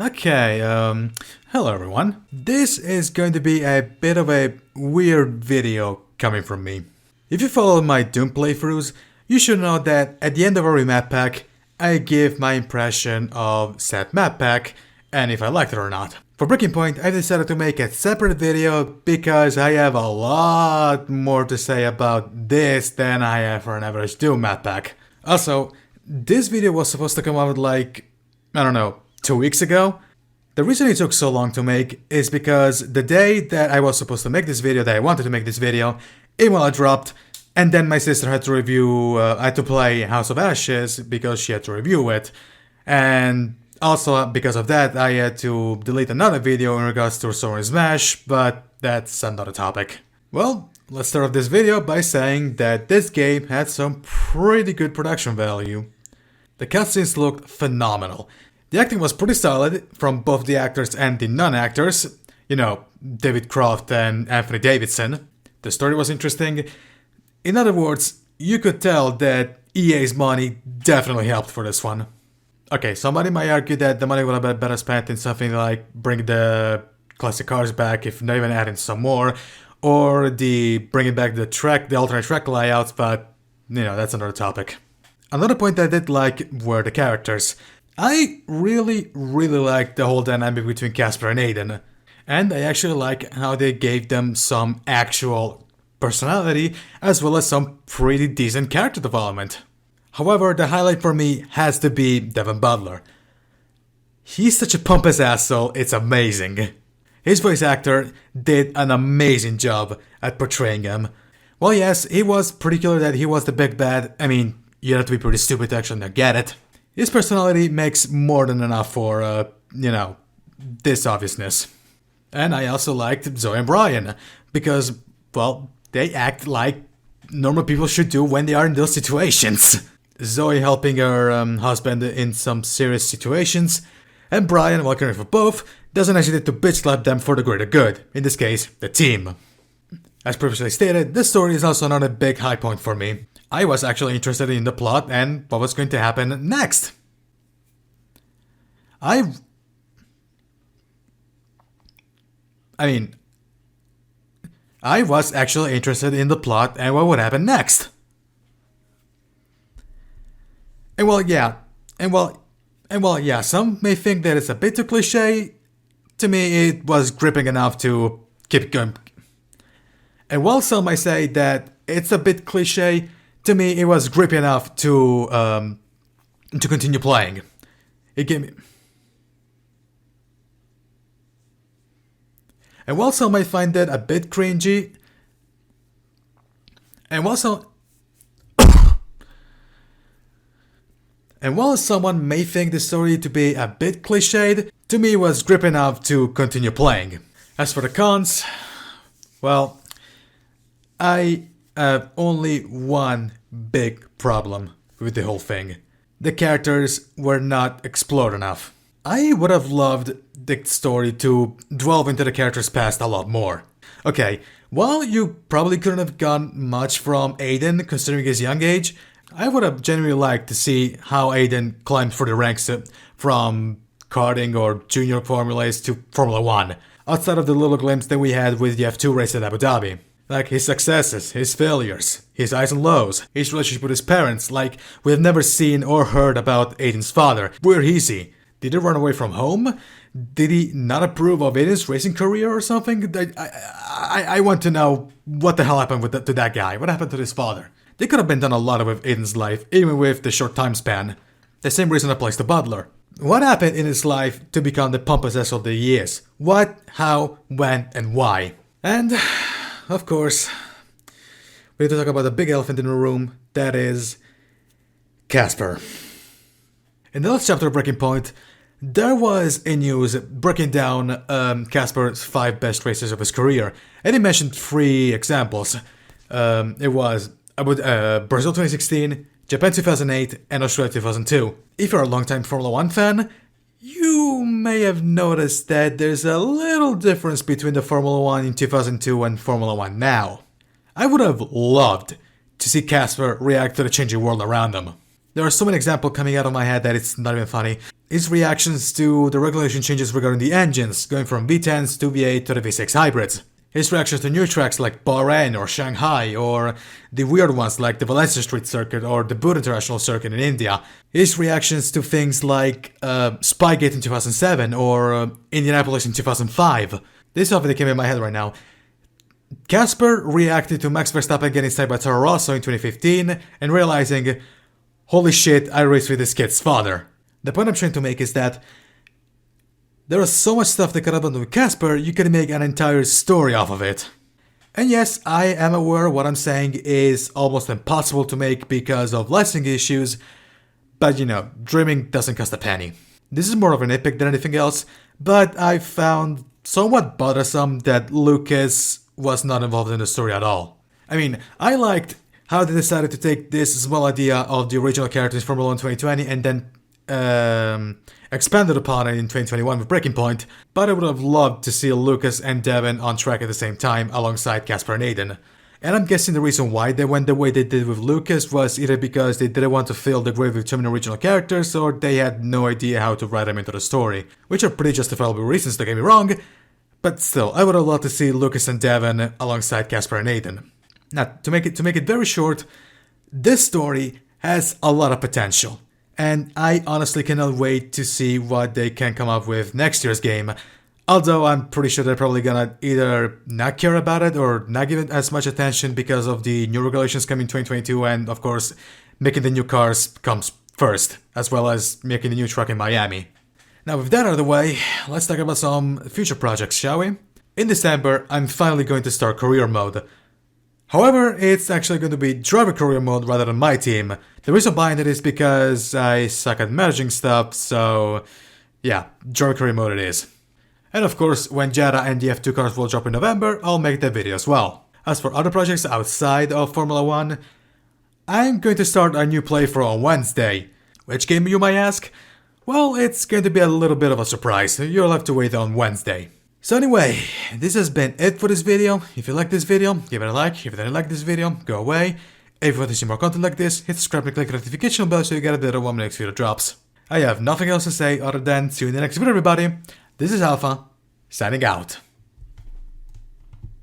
Okay, hello everyone. This is going to be a bit of a weird video coming from me. If you follow my Doom playthroughs, you should know that at the end of every map pack, I give my impression of said map pack, and if I liked it or not. For Breaking Point, I decided to make a separate video because I have a lot more to say about this than I have for an average Doom map pack. Also, this video was supposed to come out like, I don't know, 2 weeks ago. The reason it took so long to make is because the day that I was supposed to make this video, that I wanted to make this video, Imola dropped, and then my sister had to I had to play House of Ashes because she had to review it, and also because of that I had to delete another video in regards to Soaring Smash, but that's another topic. Well, let's start off this video by saying that this game had some pretty good production value. The cutscenes looked phenomenal. The acting was pretty solid from both the actors and the non-actors, you know, David Croft and Anthony Davidson. The story was interesting. In other words, you could tell that EA's money definitely helped for this one. Okay, somebody might argue that the money would have been better spent in something like bring the classic cars back, if not even adding some more, or bringing back the alternate track layouts, but, you know, that's another topic. Another point I did like were the characters. I really liked the whole dynamic between Casper and Aiden, and I actually like how they gave them some actual personality as well as some pretty decent character development. However, the highlight for me has to be Devin Butler. He's such a pompous asshole, it's amazing. His voice actor did an amazing job at portraying him. Well, yes, he was pretty clear that he was the big bad. I mean, you have to be pretty stupid to actually not get it. His personality makes more than enough for, you know, this obviousness. And I also liked Zoe and Brian, because, well, they act like normal people should do when they are in those situations. Zoe helping her husband in some serious situations, and Brian, while caring for both, doesn't hesitate to bitch slap them for the greater good, in this case, the team. As previously stated, this story is also another big high point for me. I was actually interested in the plot and what was going to happen next. I was actually interested in the plot and what would happen next. And well, yeah, some may think that it's a bit too cliche. To me, it was gripping enough to keep going. And while some might say that it's a bit cliche, to me, it was grippy enough to continue playing. It gave me. And while some might find that a bit cringy, and while someone may think the story to be a bit cliched, to me it was grippy enough to continue playing. As for the cons, well, I have only one big problem with the whole thing. The characters were not explored enough. I would have loved the story to delve into the characters' past a lot more. Okay, while you probably couldn't have gotten much from Aiden considering his young age, I would have genuinely liked to see how Aiden climbed through the ranks from karting or junior formulas to Formula 1, outside of the little glimpse that we had with the F2 race at Abu Dhabi. Like his successes, his failures, his highs and lows, his relationship with his parents, like we have never seen or heard about Aiden's father. Where is he? Did he run away from home? Did he not approve of Aiden's racing career or something? I want to know what the hell happened to that guy. What happened to his father? They could have been done a lot with Aiden's life, even with the short time span. The same reason applies to Butler. What happened in his life to become the pompous asshole that he is? What, how, when, and why? And, of course, we need to talk about the big elephant in the room, that is Casper. In the last chapter of Breaking Point, there was a news breaking down Casper's 5 best races of his career, and he mentioned 3 examples. It was Brazil 2016, Japan 2008, and Australia 2002. If you're a longtime Formula 1 fan, you may have noticed that there's a little difference between the Formula 1 in 2002 and Formula 1 now. I would have loved to see Casper react to the changing world around him. There are so many examples coming out of my head that it's not even funny. his reactions to the regulation changes regarding the engines, going from V10s to V8 to the V6 hybrids. His reactions to new tracks like Bahrain or Shanghai, or the weird ones like the Valencia Street Circuit or the Buddha International Circuit in India. His reactions to things like Spygate in 2007 or Indianapolis in 2005. This is something that came in my head right now. Casper reacted to Max Verstappen getting sniped by Toro Rosso in 2015 and realizing, holy shit, I raced with this kid's father. The point I'm trying to make is that there is so much stuff that could happen with Casper, you can make an entire story off of it. And yes, I am aware what I'm saying is almost impossible to make because of licensing issues, but you know, dreaming doesn't cost a penny. This is more of a nitpick than anything else, but I found somewhat bothersome that Lucas was not involved in the story at all. I mean, I liked how they decided to take this small idea of the original characters from Formula 1 2020 and then expanded upon it in 2021 with Breaking Point, but I would have loved to see Lucas and Devin on track at the same time alongside Casper and Aiden. And I'm guessing the reason why they went the way they did with Lucas was either because they didn't want to fill the grave with too many original characters, or they had no idea how to write them into the story, which are pretty justifiable reasons, don't get me wrong, but still, I would have loved to see Lucas and Devin alongside Casper and Aiden. Now, to make it very short, this story has a lot of potential. And I honestly cannot wait to see what they can come up with next year's game. Although I'm pretty sure they're probably gonna either not care about it or not give it as much attention because of the new regulations coming in 2022 and of course making the new cars comes first, as well as making the new truck in Miami. Now with that out of the way, let's talk about some future projects, shall we? In December, I'm finally going to start career mode. However, it's actually going to be driver career mode rather than my team. The reason behind it is because I suck at managing stuff, so yeah, driver career mode it is. And of course, when Jeddah and the F2 cars will drop in November, I'll make that video as well. As for other projects outside of Formula 1, I'm going to start a new playthrough on Wednesday. Which game, you might ask? Well, it's going to be a little bit of a surprise, you'll have to wait on Wednesday. So anyway, this has been it for this video. If you liked this video, give it a like. If you didn't like this video, go away. If you want to see more content like this, hit subscribe and click the notification bell so you get a bit of when my next video drops. I have nothing else to say other than see you in the next video, everybody. This is Alpha, signing out.